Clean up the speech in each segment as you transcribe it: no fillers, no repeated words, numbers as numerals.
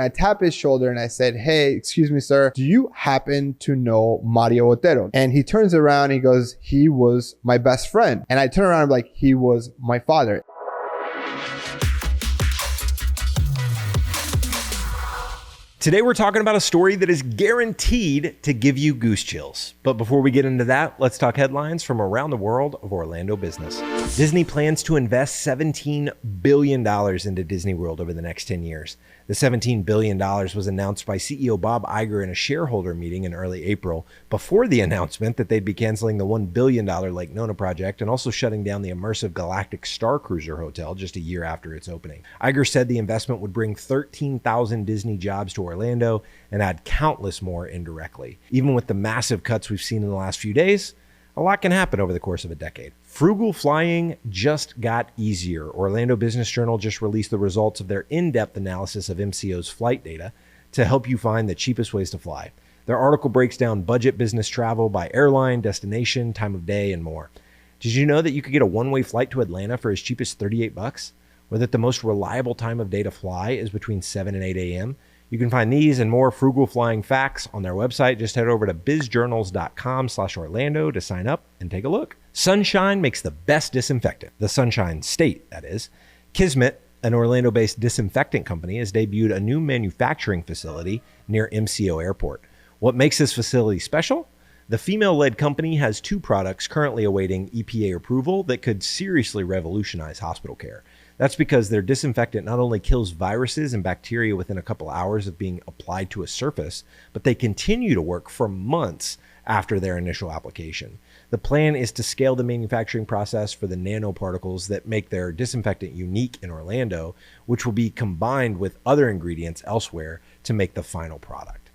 I tapped his shoulder and I said, "Hey, excuse me, sir, do you happen to know Mario Botero?" And he turns around and he goes, "He was my best friend." And I turn around and I'm like, "He was my father." Today we're talking about a story that is guaranteed to give you goose chills. But before we get into that, let's talk headlines from around the world of Orlando business. Disney plans to invest $17 billion into Disney World over the next 10 years. The $17 billion was announced by CEO Bob Iger in a shareholder meeting in early April, before the announcement that they'd be canceling the $1 billion Lake Nona project and also shutting down the immersive Galactic Star Cruiser Hotel just a year after its opening. Iger said the investment would bring 13,000 Disney jobs to Orlando and add countless more indirectly. Even with the massive cuts we've seen in the last few days, a lot can happen over the course of a decade. Frugal flying just got easier. Orlando Business Journal just released the results of their in-depth analysis of MCO's flight data to help you find the cheapest ways to fly. Their article breaks down budget business travel by airline, destination, time of day, and more. Did you know that you could get a one-way flight to Atlanta for as cheap as $38? Or that the most reliable time of day to fly is between 7 and 8 a.m.? You can find these and more frugal flying facts on their website. Just head over to bizjournals.com/Orlando to sign up and take a look. Sunshine makes the best disinfectant. The Sunshine State, that is. Kismet, an Orlando-based disinfectant company, has debuted a new manufacturing facility near MCO Airport. What makes this facility special? The female-led company has 2 products currently awaiting EPA approval that could seriously revolutionize hospital care. That's because their disinfectant not only kills viruses and bacteria within a couple hours of being applied to a surface, but they continue to work for months after their initial application. The plan is to scale the manufacturing process for the nanoparticles that make their disinfectant unique in Orlando, which will be combined with other ingredients elsewhere to make the final product.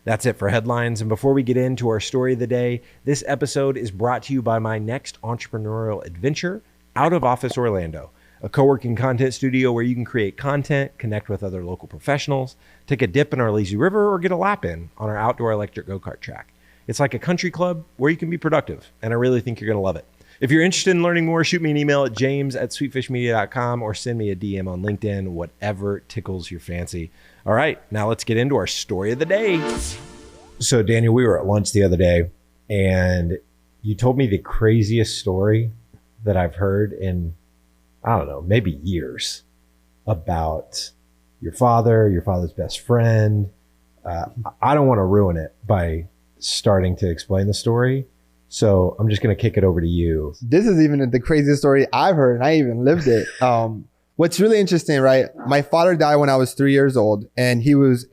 That's it for headlines. And before we get into our story of the day, this episode is brought to you by my next entrepreneurial adventure, Out of Office Orlando, a co-working content studio where you can create content, connect with other local professionals, take a dip in our lazy river, or get a lap in on our outdoor electric go-kart track. It's like a country club where you can be productive, and I really think you're going to love it. If you're interested in learning more, shoot me an email at james@sweetfishmedia.com or send me a DM on LinkedIn, whatever tickles your fancy. All right, now let's get into our story of the day. So Daniel, we were at lunch the other day, and you told me the craziest story that I've heard in, I don't know, maybe years, about your father's best friend. I don't want to ruin it by starting to explain the story, so I'm just going to kick it over to you. This is even the craziest story I've heard, and I even lived it. What's really interesting, right? My father died when I was 3 years old, and he was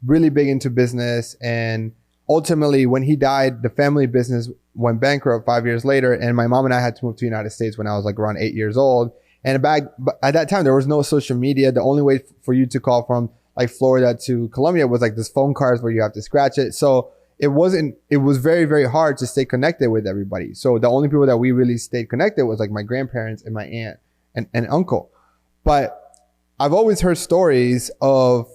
really big into business. And ultimately, when he died, the family business went bankrupt 5 years later, and my mom and I had to move to the United States when I was like around 8 years old. And at that time, there was no social media. The only way for you to call from like Florida to Colombia was like this phone cards where you have to scratch it. So it was very, very hard to stay connected with everybody. So the only people that we really stayed connected was like my grandparents and my aunt and uncle. But I've always heard stories of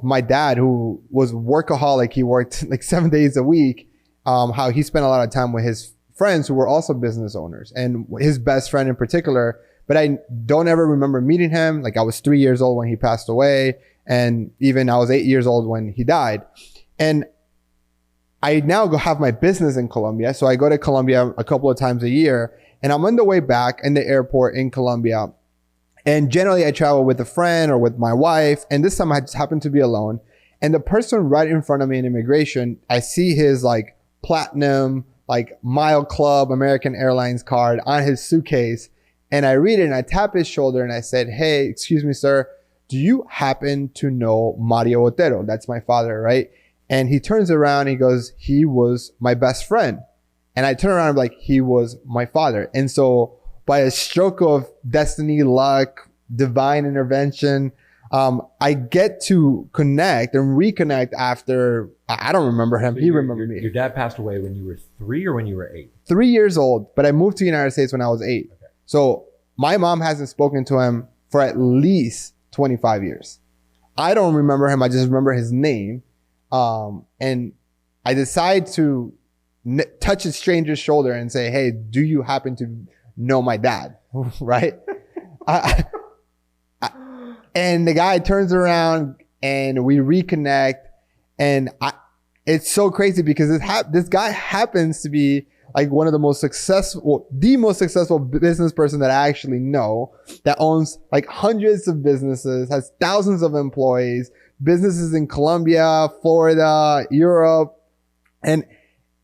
my dad, who was workaholic. He worked like 7 days a week. How he spent a lot of time with his friends who were also business owners, and his best friend in particular. But I don't ever remember meeting him. Like I was 3 years old when he passed away, and even I was 8 years old when he died. And I now go have my business in Colombia. So I go to Colombia a couple of times a year, and I'm on the way back in the airport in Colombia. And generally I travel with a friend or with my wife. And this time I just happened to be alone. And the person right in front of me in immigration, I see his like platinum, like Mile Club American Airlines card on his suitcase. And I read it and I tap his shoulder and I said, "Hey, excuse me, sir, do you happen to know Mario Botero?" That's my father, right? And he turns around and he goes, "He was my best friend." And I turn around and I'm like, "He was my father." And so by a stroke of destiny, luck, divine intervention, I get to connect and reconnect after, I don't remember him. So he remembered me. Your dad passed away when you were 3 or when you were 8? 3 years old, but I moved to the United States when I was 8. Okay. So my mom hasn't spoken to him for at least 25 years. I don't remember him. I just remember his name. And I decide to touch a stranger's shoulder and say, "Hey, do you happen to know my dad?" Right? And the guy turns around and we reconnect. And it's so crazy because this guy happens to be like one of the most successful business person that I actually know, that owns like hundreds of businesses, has thousands of employees, businesses in Colombia, Florida, Europe, and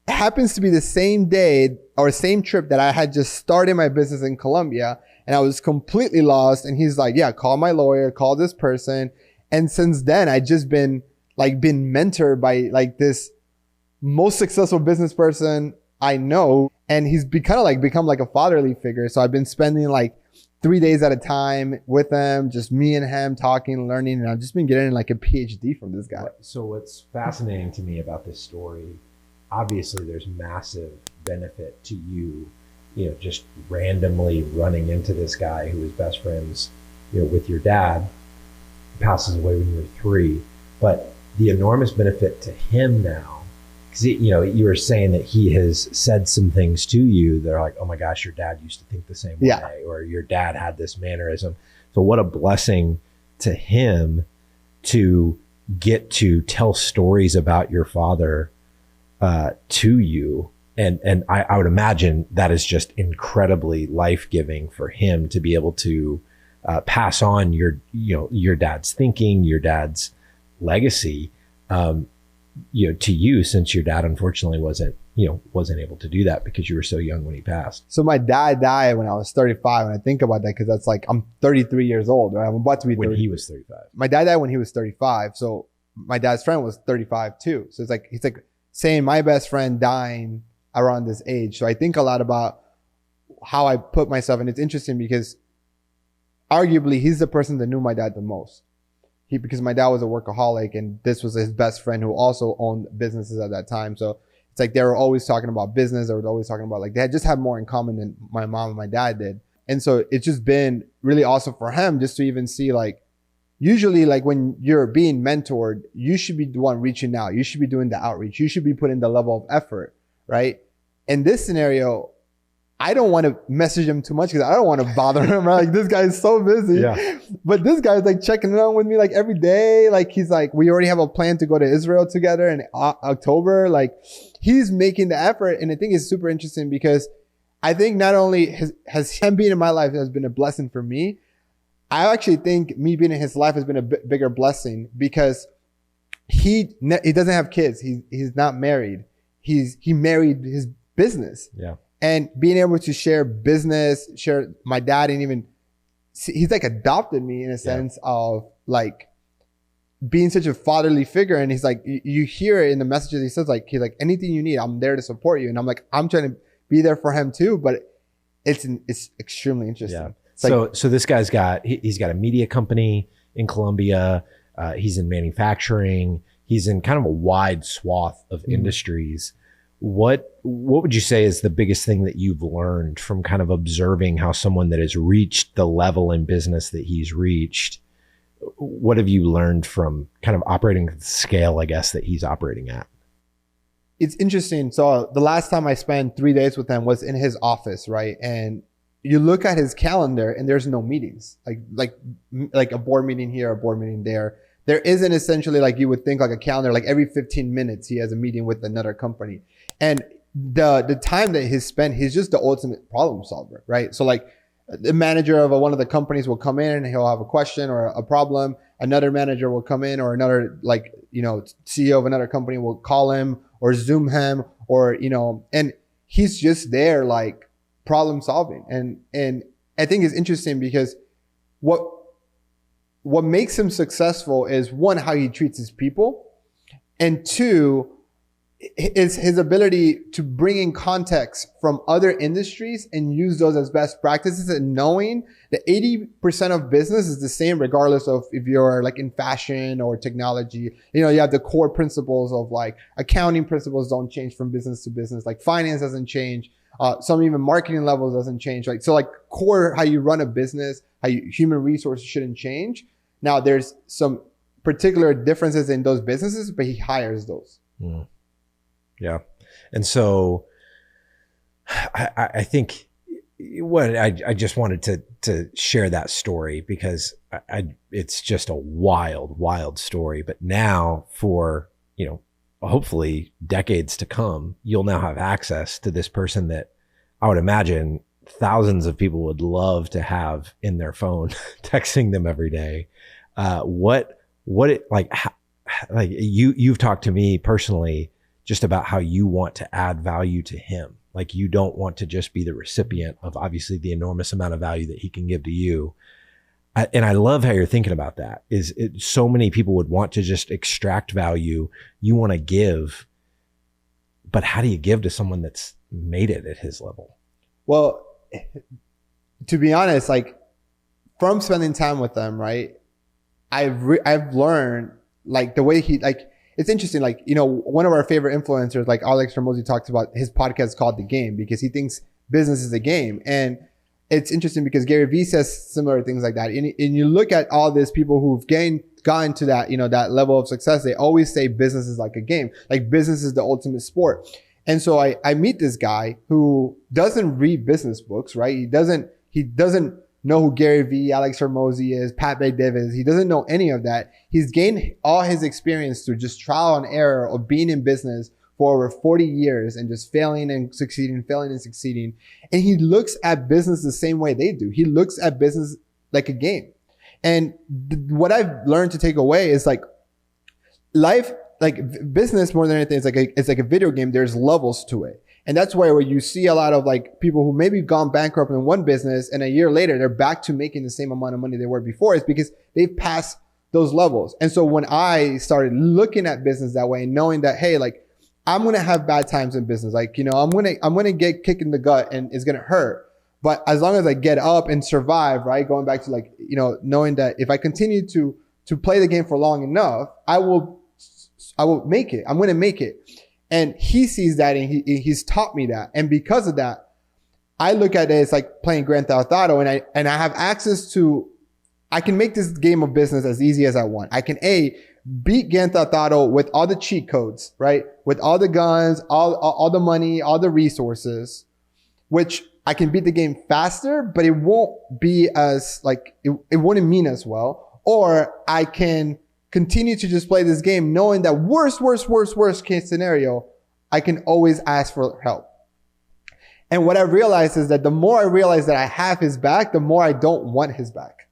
happens to be the same day or same trip that I had just started my business in Colombia, and I was completely lost. And he's like, yeah, call my lawyer, call this person. And since then, I just been mentored by like this most successful business person I know. And he's become like a fatherly figure. So I've been spending like 3 days at a time with him, just me and him talking, learning. And I've just been getting like a PhD from this guy. So what's fascinating to me about this story, obviously there's massive benefit to you, just randomly running into this guy who was best friends, with your dad, passes away when you were 3, but the enormous benefit to him now, because you were saying that he has said some things to you that are like, oh my gosh, your dad used to think the same way, or your dad had this mannerism. So what a blessing to him to get to tell stories about your father to you. And I would imagine that is just incredibly life-giving for him to be able to pass on your dad's thinking, your dad's legacy, to you, since your dad unfortunately wasn't able to do that because you were so young when he passed. So my dad died when I was 35. And I think about that because that's like, I'm 33 years old, right? I'm about to be 30. When he was 35. My dad died when he was 35. So my dad's friend was 35 too. So he's like saying my best friend dying around this age. So I think a lot about how I put myself. And it's interesting because arguably he's the person that knew my dad the most. Because my dad was a workaholic and this was his best friend who also owned businesses at that time. So it's like they were always talking about business. They were always talking about like they had just had more in common than my mom and my dad did. And so it's just been really awesome for him just to even see like, usually like when you're being mentored, you should be the one reaching out. You should be doing the outreach. You should be putting the level of effort, right? In this scenario, I don't want to message him too much because I don't want to bother him, right? Like this guy is so busy. Yeah. But this guy's like checking in on with me like every day. Like he's like, we already have a plan to go to Israel together in October. Like he's making the effort. And I think it's super interesting because I think not only has him being in my life has been a blessing for me, I actually think me being in his life has been a bigger blessing because he doesn't have kids. He's not married. He married his business. Yeah. And being able to share business, share my dad, and even he's like adopted me in a sense of like being such a fatherly figure. And he's like, you hear it in the messages he says, like, he's like, anything you need, I'm there to support you. And I'm like, I'm trying to be there for him too. But it's extremely interesting. Yeah. So this guy's he's got a media company in Colombia. He's in manufacturing. He's in kind of a wide swath of industries. What would you say is the biggest thing that you've learned from kind of observing how someone that has reached the level in business that he's reached, what have you learned from kind of operating at the scale, I guess, that he's operating at? It's interesting. So the last time I spent 3 days with him was in his office, right? And you look at his calendar and there's no meetings, like a board meeting here, a board meeting there. There isn't essentially like you would think like a calendar, like every 15 minutes he has a meeting with another company. And the time that he's spent, he's just the ultimate problem solver, right? So like the manager of one of the companies will come in and he'll have a question or a problem. Another manager will come in, or another CEO of another company will call him or Zoom him, or and he's just there like problem solving. And I think it's interesting because what makes him successful is, one, how he treats his people, and two, is his ability to bring in context from other industries and use those as best practices, and knowing that 80% of business is the same regardless of if you're like in fashion or technology. You have the core principles of like accounting principles don't change from business to business, like finance doesn't change, some even marketing levels doesn't change, right? So like core how you run a business, human resources shouldn't change. Now there's some particular differences in those businesses, but he hires those. Yeah. And so I think what I just wanted to share that story because it's just a wild story. But now for, hopefully decades to come, you'll now have access to this person that I would imagine thousands of people would love to have in their phone, texting them every day. You've talked to me personally just about how you want to add value to him. Like you don't want to just be the recipient of obviously the enormous amount of value that he can give to you. And I love how you're thinking about that. So many people would want to just extract value. You want to give, but how do you give to someone that's made it at his level? Well, to be honest, like from spending time with them, right? I've learned like the way it's interesting. Like, one of our favorite influencers, like Alex Ramosi, talks about his podcast called The Game because he thinks business is a game. And it's interesting because Gary Vee says similar things like that. And you look at all these people who've gotten to that, that level of success, they always say business is like a game, like business is the ultimate sport. And so I meet this guy who doesn't read business books, right? He doesn't know who Gary Vee, Alex Hormozi is, Pat Bet-David is. He doesn't know any of that. He's gained all his experience through just trial and error of being in business for over 40 years and just failing and succeeding. And he looks at business the same way they do. He looks at business like a game. And what I've learned to take away is like life, like business more than anything, it's like a video game. There's levels to it. And that's where you see a lot of like people who maybe gone bankrupt in one business and a year later, they're back to making the same amount of money they were before. It's because they've passed those levels. And so when I started looking at business that way and knowing that, hey, like I'm going to have bad times in business. Like, I'm going to get kicked in the gut and it's going to hurt. But as long as I get up and survive, right? Going back to like, knowing that if I continue to play the game for long enough, I will make it. I'm going to make it. And he sees that and he's taught me that. And because of that, I look at it as like playing Grand Theft Auto and I have access to, I can make this game of business as easy as I want. I can beat Grand Theft Auto with all the cheat codes, right? With all the guns, all the money, all the resources, which I can beat the game faster, but it won't be as like, it wouldn't mean as well. Or I can continue to just play this game knowing that worst case scenario, I can always ask for help. And what I realized is that the more I realize that I have his back, the more I don't want his back.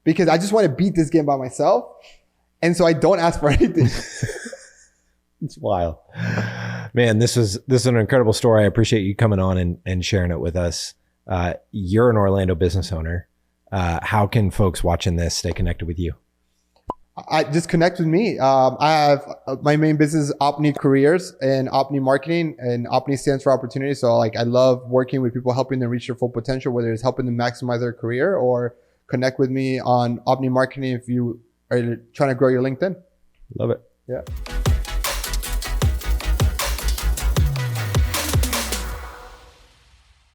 Because I just want to beat this game by myself. And so I don't ask for anything. It's wild. Man, this is an incredible story. I appreciate you coming on and sharing it with us. You're an Orlando business owner. How can folks watching this stay connected with you? I just connect with me. I have my main business is Opni Careers and Opni Marketing, and Opni stands for opportunity. So like I love working with people, helping them reach their full potential, whether it's helping them maximize their career or connect with me on Opni Marketing if you are trying to grow your LinkedIn. Love it. Yeah.